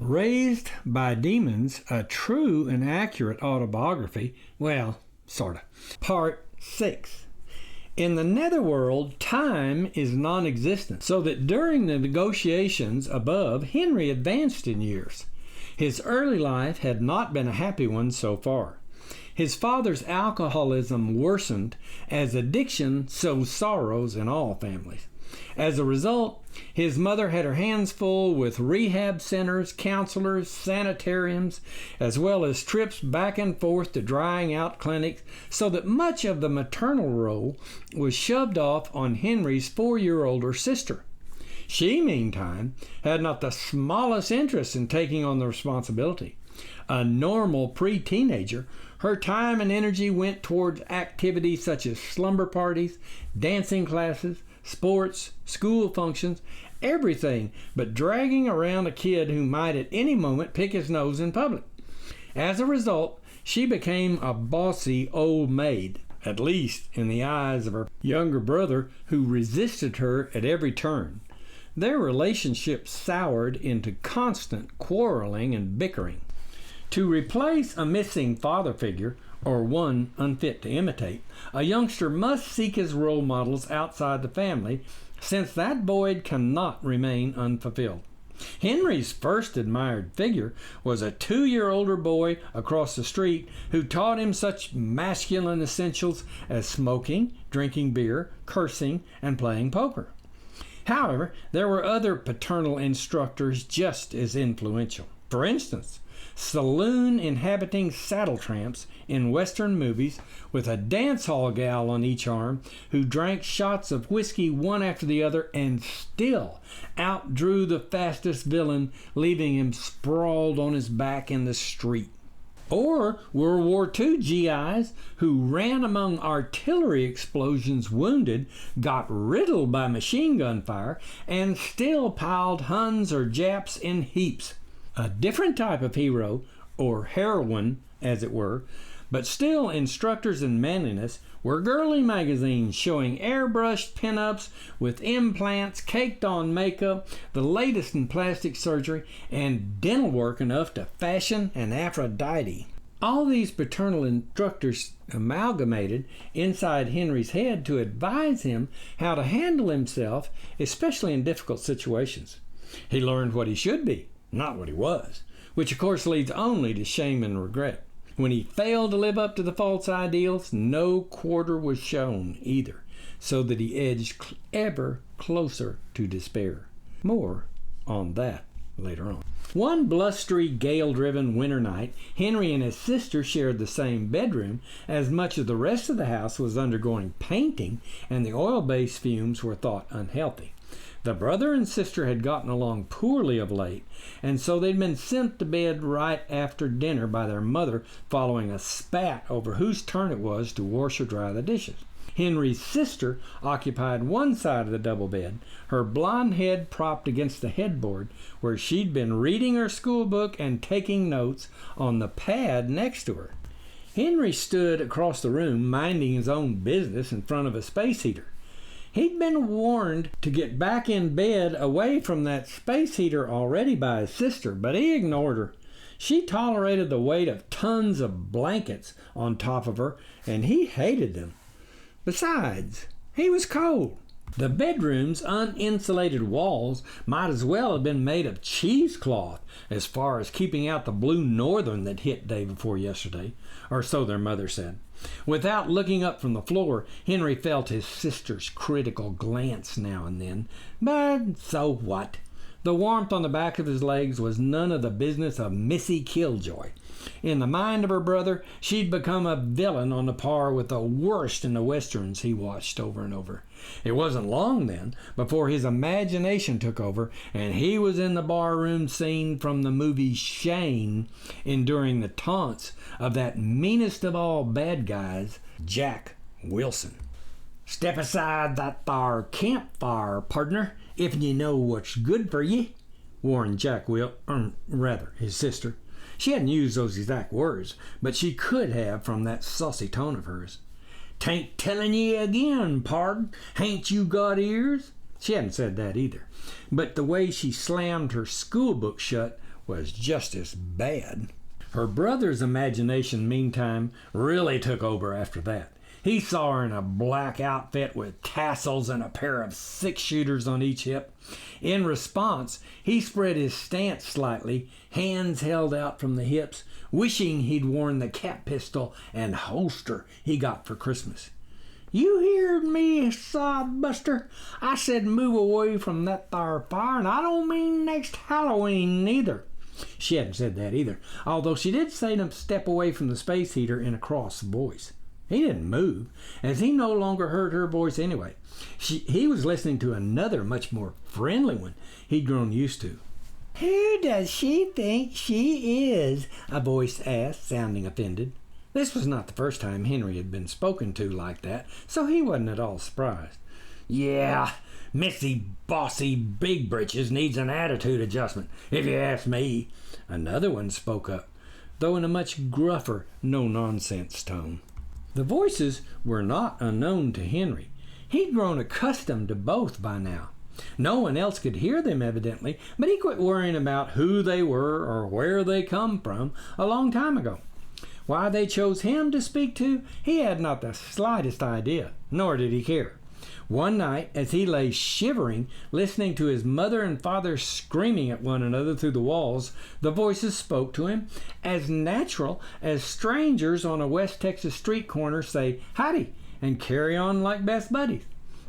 Raised by Demons, a true and accurate autobiography. Well, sorta. Part 6. In the netherworld, time is non-existent, so that during the negotiations above, Henry advanced in years. His early life had not been a happy one so far. His father's alcoholism worsened, as addiction sows sorrows in all families. As a result, his mother had her hands full with rehab centers, counselors, sanitariums, as well as trips back and forth to drying out clinics, so that much of the maternal role was shoved off on Henry's 4-year-older sister. She, meantime, had not the smallest interest in taking on the responsibility. A normal pre-teenager, her time and energy went towards activities such as slumber parties, dancing classes, sports, school functions, everything but dragging around a kid who might at any moment pick his nose in public. As a result, she became a bossy old maid, at least in the eyes of her younger brother, who resisted her at every turn. Their relationship soured into constant quarreling and bickering. To replace a missing father figure, or one unfit to imitate, a youngster must seek his role models outside the family, since that void cannot remain unfulfilled. Henry's first admired figure was a 2-year-older boy across the street who taught him such masculine essentials as smoking, drinking beer, cursing, and playing poker. However, there were other paternal instructors just as influential. For instance, saloon-inhabiting saddle tramps in Western movies with a dance hall gal on each arm who drank shots of whiskey one after the other and still outdrew the fastest villain, leaving him sprawled on his back in the street. Or World War II GIs who ran among artillery explosions wounded, got riddled by machine gun fire, and still piled Huns or Japs in heaps. A different type of hero, or heroine as it were, but still instructors in manliness, were girly magazines showing airbrushed pinups with implants, caked on makeup, the latest in plastic surgery, and dental work enough to fashion an Aphrodite. All these paternal instructors amalgamated inside Henry's head to advise him how to handle himself, especially in difficult situations. He learned what he should be, not what he was, which of course leads only to shame and regret. When he failed to live up to the false ideals, no quarter was shown either, so that he edged ever closer to despair. More on that later on. One blustery, gale-driven winter night, Henry and his sister shared the same bedroom, as much of the rest of the house was undergoing painting and the oil-based fumes were thought unhealthy. The brother and sister had gotten along poorly of late, and so they'd been sent to bed right after dinner by their mother following a spat over whose turn it was to wash or dry the dishes. Henry's sister occupied one side of the double bed, her blonde head propped against the headboard, where she'd been reading her school book and taking notes on the pad next to her. Henry stood across the room minding his own business in front of a space heater. He'd been warned to get back in bed away from that space heater already by his sister, but he ignored her. She tolerated the weight of tons of blankets on top of her, and he hated them. Besides, he was cold. The bedroom's uninsulated walls might as well have been made of cheesecloth as far as keeping out the blue northern that hit day before yesterday, or so their mother said. Without looking up from the floor, Henry felt his sister's critical glance now and then, but so what? The warmth on the back of his legs was none of the business of Missy Killjoy. In the mind of her brother, she'd become a villain on a par with the worst in the westerns he watched over and over. It wasn't long then before his imagination took over and he was in the barroom scene from the movie Shane, enduring the taunts of that meanest of all bad guys, Jack Wilson. "Step aside that thar campfire, pardner, if you know what's good for ye," warned his sister. She hadn't used those exact words, but she could have from that saucy tone of hers. "'Tain't tellin' ye again, pard. Hain't you got ears?" She hadn't said that either, but the way she slammed her school book shut was just as bad. Her brother's imagination, meantime, really took over after that. He saw her in a black outfit with tassels and a pair of six-shooters on each hip. In response, he spread his stance slightly, hands held out from the hips, wishing he'd worn the cap pistol and holster he got for Christmas. "You heard me, sodbuster. I said move away from that thar fire, and I don't mean next Halloween neither." She hadn't said that either, although she did say to step away from the space heater in a cross voice. He didn't move, as he no longer heard her voice anyway. He was listening to another, much more friendly one he'd grown used to. "Who does she think she is?" a voice asked, sounding offended. This was not the first time Henry had been spoken to like that, so he wasn't at all surprised. "Yeah, Missy Bossy Big Britches needs an attitude adjustment, if you ask me." Another one spoke up, though in a much gruffer, no-nonsense tone. The voices were not unknown to Henry. He'd grown accustomed to both by now. No one else could hear them, evidently, but he quit worrying about who they were or where they come from a long time ago. Why they chose him to speak to, he had not the slightest idea, nor did he care. One night, as he lay shivering, listening to his mother and father screaming at one another through the walls, the voices spoke to him as natural as strangers on a West Texas street corner say howdy and carry on like best buddies.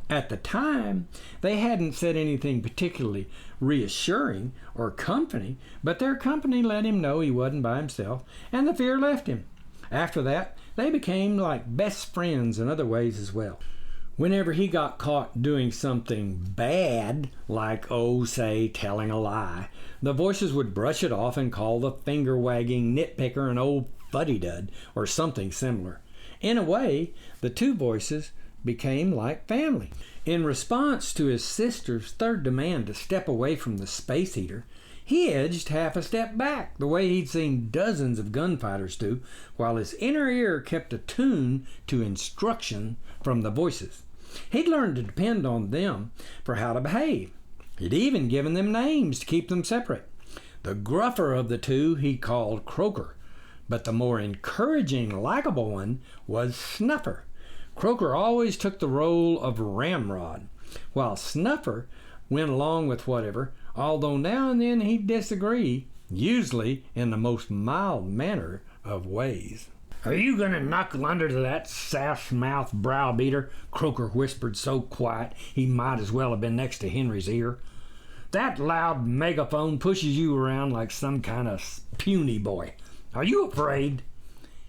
At the time, they hadn't said anything particularly reassuring or comforting, but their company let him know he wasn't by himself, and the fear left him. After that, they became like best friends in other ways as well. Whenever he got caught doing something bad, like, say, telling a lie, the voices would brush it off and call the finger-wagging nitpicker an old fuddy-dud or something similar. In a way, the two voices became like family. In response to his sister's third demand to step away from the space heater, he edged half a step back, the way he'd seen dozens of gunfighters do, while his inner ear kept attuned to instruction from the voices. He'd learned to depend on them for how to behave. He'd even given them names to keep them separate. The gruffer of the two he called Croaker, but the more encouraging, likable one was Snuffer. Croaker always took the role of ramrod, while Snuffer went along with whatever, although now and then he'd disagree, usually in the most mild manner of ways. "Are you going to knuckle under to that sass-mouth browbeater?" Croaker whispered so quiet he might as well have been next to Henry's ear. "That loud megaphone pushes you around like some kind of puny boy. Are you afraid?"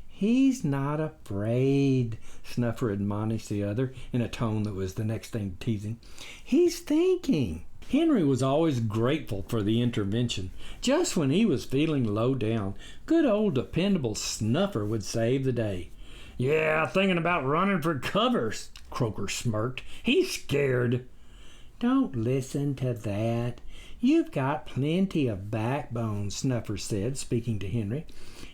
"He's not afraid," Snuffer admonished the other in a tone that was the next thing to teasing. "He's thinking." Henry was always grateful for the intervention. Just when he was feeling low down, good old dependable Snuffer would save the day. "Yeah, thinking about running for cover," Croaker smirked. "He's scared." "Don't listen to that. You've got plenty of backbone," Snuffer said, speaking to Henry.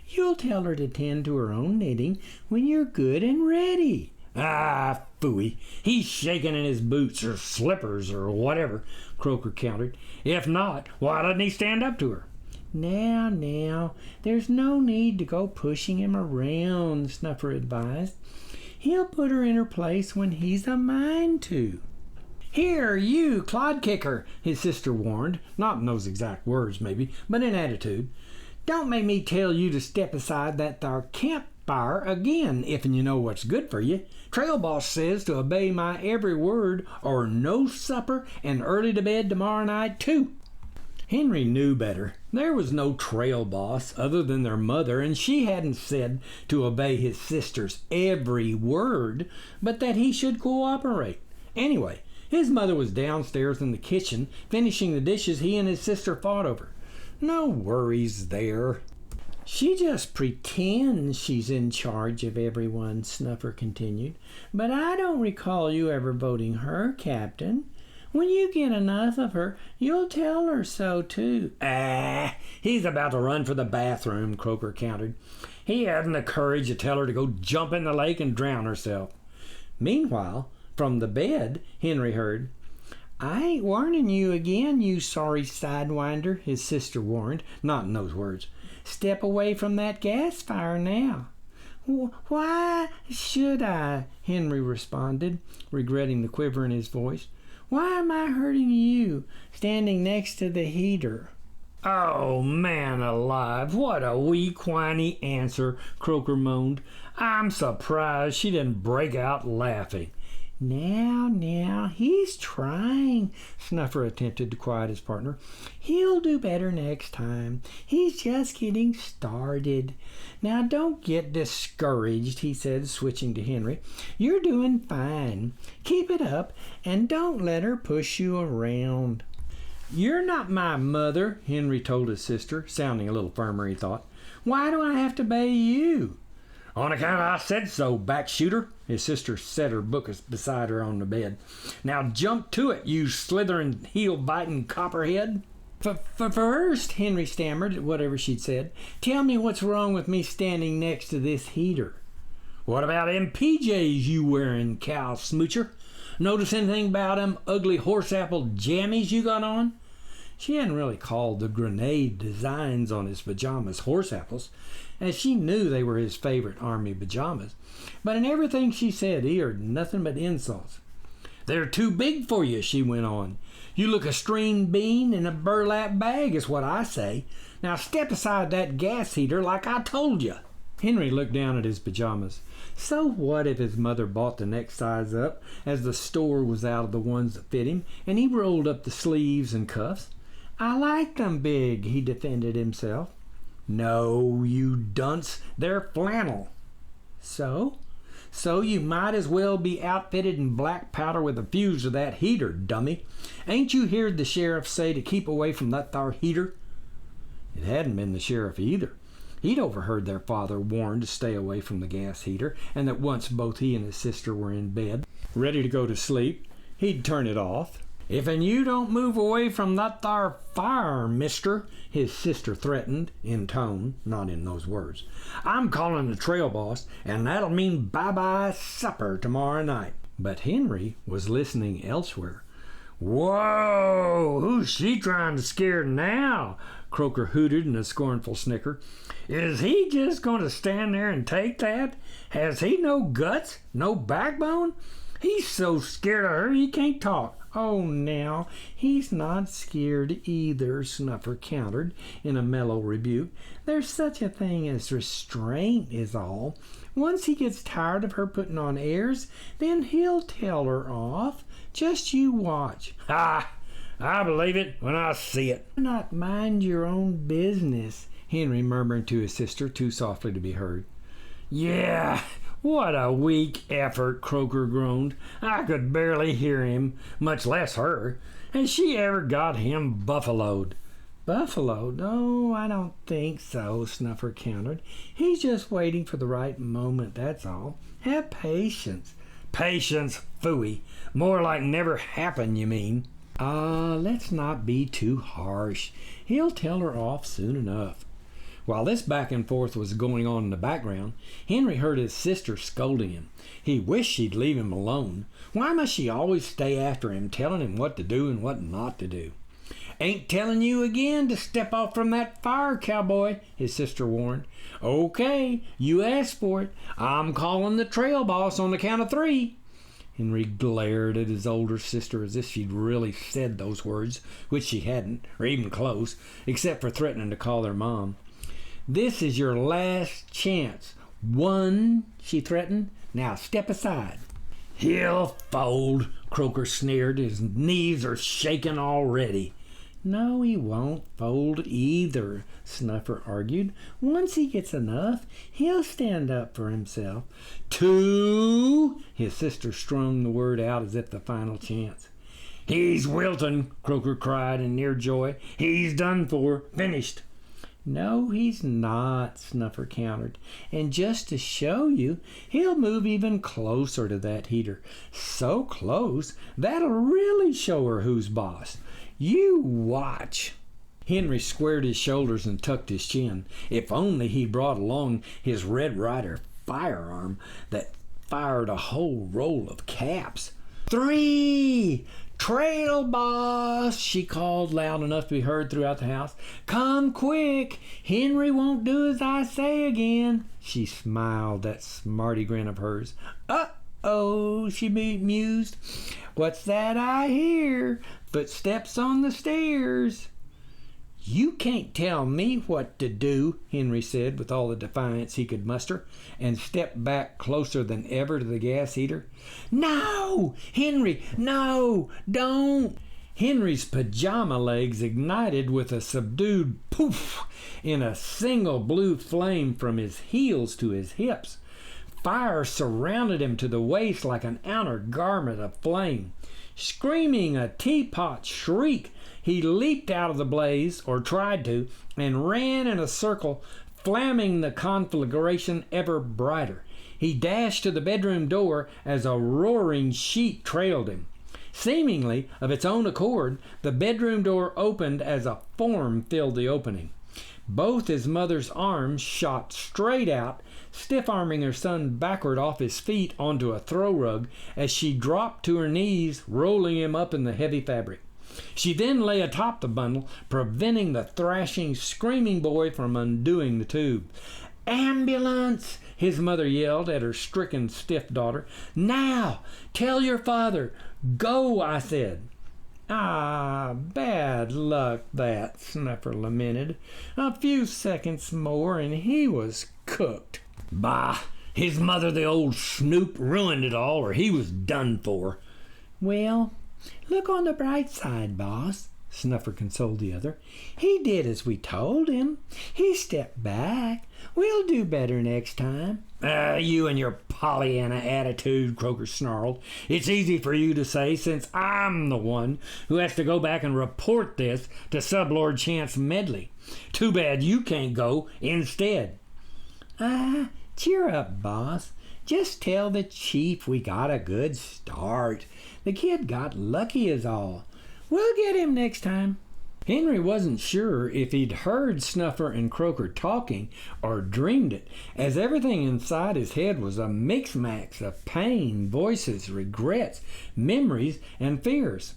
"You'll tell her to tend to her own knitting when you're good and ready." "Ah, phooey. He's shaking in his boots or slippers or whatever," Croaker countered. "If not, why doesn't he stand up to her?" Now, there's no need to go pushing him around," Snuffer advised. "He'll put her in her place when he's a mind to." "Here, you clodkicker," his sister warned, not in those exact words maybe, but in attitude. "Don't make me tell you to step aside that thar campfire again, if'n you know what's good for you. Trail boss says to obey my every word, or no supper and early to bed tomorrow night too." Henry knew better. There was no trail boss other than their mother, and she hadn't said to obey his sister's every word, but that he should cooperate. Anyway, his mother was downstairs in the kitchen finishing the dishes he and his sister fought over. No worries there. "She just pretends she's in charge of everyone," Snuffer continued. "But I don't recall you ever voting her captain. When you get enough of her, you'll tell her so, too." He's about to run for the bathroom," Croaker countered. "He hadn't the courage to tell her to go jump in the lake and drown herself." Meanwhile, from the bed, Henry heard, I ain't warning you again, you sorry sidewinder, his sister warned, not in those words. Step away from that gas fire now. Why should I? Henry responded, regretting the quiver in his voice. Why am I hurting you, standing next to the heater? Oh, man alive, what a weak, whiny answer, Croaker moaned. I'm surprised she didn't break out laughing. Now, he's trying, Snuffer attempted to quiet his partner. He'll do better next time. He's just getting started. Now, don't get discouraged, he said, switching to Henry. You're doing fine. Keep it up, and don't let her push you around. You're not my mother, Henry told his sister, sounding a little firmer, he thought. Why do I have to obey you? On account I said so, backshooter. His sister set her book beside her on the bed. Now jump to it, you slithering, heel-biting copperhead. First, Henry stammered at whatever she'd said, tell me what's wrong with me standing next to this heater. What about them PJs you wearing, cow smoocher? Notice anything about them ugly horse-apple jammies you got on? She hadn't really called the grenade designs on his pajamas horse apples, as she knew they were his favorite army pajamas. But in everything she said, he heard nothing but insults. They're too big for you, she went on. You look a string bean in a burlap bag, is what I say. Now step aside that gas heater like I told you. Henry looked down at his pajamas. So what if his mother bought the next size up, as the store was out of the ones that fit him, and he rolled up the sleeves and cuffs? I like them big, he defended himself. No, you dunce, they're flannel. So you might as well be outfitted in black powder with a fuse of that heater, dummy. Ain't you heard the sheriff say to keep away from that thar heater? It hadn't been the sheriff either. He'd overheard their father warn to stay away from the gas heater, and that once both he and his sister were in bed, ready to go to sleep, he'd turn it off. If and you don't move away from that thar fire, mister, his sister threatened, in tone, not in those words, I'm calling the trail boss, and that'll mean bye-bye supper tomorrow night. But Henry was listening elsewhere. Whoa, who's she trying to scare now? Croaker hooted in a scornful snicker. Is he just going to stand there and take that? Has he no guts, no backbone? He's so scared of her he can't talk. Oh, now, he's not scared either, Snuffer countered in a mellow rebuke. There's such a thing as restraint is all. Once he gets tired of her putting on airs, then he'll tell her off. Just you watch. Ha! I believe it when I see it. Not mind your own business, Henry murmured to his sister, too softly to be heard. Yeah, what a weak effort, Croaker groaned. I could barely hear him, much less her. Has she ever got him buffaloed? Buffaloed? Oh, I don't think so, Snuffer countered. He's just waiting for the right moment, that's all. Have patience. Patience, phooey. More like never happen, you mean. Let's not be too harsh. He'll tell her off soon enough. While this back and forth was going on in the background, Henry heard his sister scolding him. He wished she'd leave him alone. Why must she always stay after him, telling him what to do and what not to do? Ain't telling you again to step off from that fire, cowboy, his sister warned. Okay, you asked for it. I'm calling the trail boss on the count of 3. Henry glared at his older sister as if she'd really said those words, which she hadn't, or even close, except for threatening to call their mom. This is your last chance. 1, she threatened. Now step aside. He'll fold, Croaker sneered. His knees are shaking already. No, he won't fold either, Snuffer argued. Once he gets enough, he'll stand up for himself. 2, his sister strung the word out as if the final chance. He's wilting, Croaker cried in near joy. He's done for, finished. No, he's not, Snuffer countered. And just to show you, he'll move even closer to that heater. So close, that'll really show her who's boss. You watch. Henry squared his shoulders and tucked his chin. If only he'd brought along his Red Ryder firearm that fired a whole roll of caps. 3, "Trail, boss," she called loud enough to be heard throughout the house. "Come quick. Henry won't do as I say again." She smiled, that smarty grin of hers. "Uh-oh," she mused. "What's that I hear? Footsteps on the stairs." "You can't tell me what to do," Henry said with all the defiance he could muster, and stepped back closer than ever to the gas heater. "No, Henry, no, don't." Henry's pajama legs ignited with a subdued poof in a single blue flame from his heels to his hips. Fire surrounded him to the waist like an outer garment of flame. Screaming a teapot shriek, he leaped out of the blaze, or tried to, and ran in a circle, flamming the conflagration ever brighter. He dashed to the bedroom door as a roaring sheet trailed him. Seemingly of its own accord, the bedroom door opened as a form filled the opening. Both his mother's arms shot straight out, stiff-arming her son backward off his feet onto a throw rug as she dropped to her knees, rolling him up in the heavy fabric. She then lay atop the bundle, preventing the thrashing, screaming boy from undoing the tube. "Ambulance!" his mother yelled at her stricken, stiff daughter. "Now! Tell your father! Go, I said!" "Ah, bad luck that," Snuffer lamented. "A few seconds more and he was cooked." "Bah! His mother, the old snoop, ruined it all, or he was done for." "Well, look on the bright side, boss," Snuffer consoled the other. "He did as we told him. He stepped back. We'll do better next time." You and your Pollyanna attitude," Croker snarled. "It's easy for you to say, since I'm the one who has to go back and report this to Sublord Chance Medley. Too bad you can't go instead." Cheer up, boss. Just tell the chief we got a good start. The kid got lucky is all. We'll get him next time." Henry wasn't sure if he'd heard Snuffer and Croker talking or dreamed it, as everything inside his head was a mix-max of pain, voices, regrets, memories, and fears.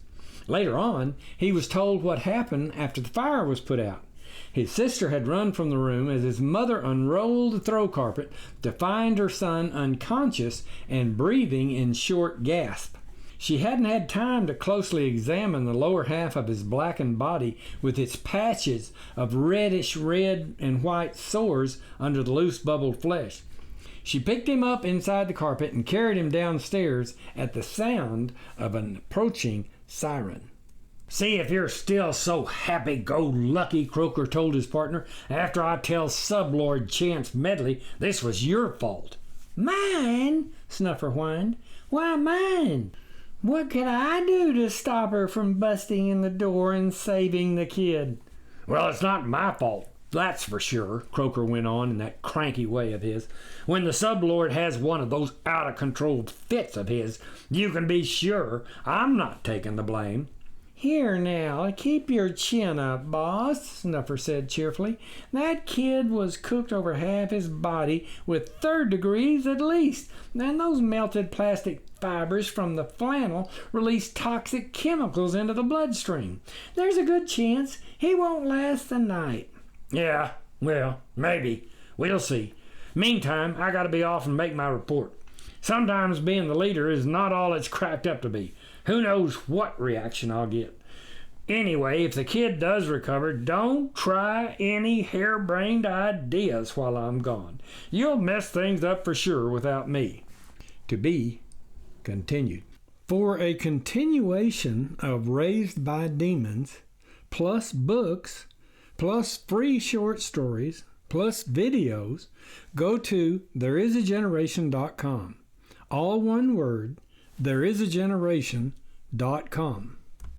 Later on, he was told what happened after the fire was put out. His sister had run from the room as his mother unrolled the throw carpet to find her son unconscious and breathing in short gasps. She hadn't had time to closely examine the lower half of his blackened body with its patches of reddish red and white sores under the loose bubbled flesh. She picked him up inside the carpet and carried him downstairs at the sound of an approaching siren. "See if you're still so happy-go-lucky," Croker told his partner, "after I tell Sublord Chance Medley this was your fault." "Mine?" Snuffer whined. "Why mine? What could I do to stop her from busting in the door and saving the kid?" "Well, it's not my fault, that's for sure," Croker went on in that cranky way of his. "When the Sublord has one of those out-of-control fits of his, you can be sure I'm not taking the blame." "Here now, keep your chin up, boss," Snuffer said cheerfully. "That kid was cooked over half his body with 3rd degrees at least, and those melted plastic fibers from the flannel release toxic chemicals into the bloodstream. There's a good chance he won't last the night." "Yeah, well, maybe. We'll see. Meantime, I gotta be off and make my report. Sometimes being the leader is not all it's cracked up to be. Who knows what reaction I'll get. Anyway, if the kid does recover, don't try any harebrained ideas while I'm gone. You'll mess things up for sure without me." To be continued. For a continuation of Raised by Demons, plus books, plus free short stories, plus videos, go to thereisageneration.com. All one word, thereisageneration.com.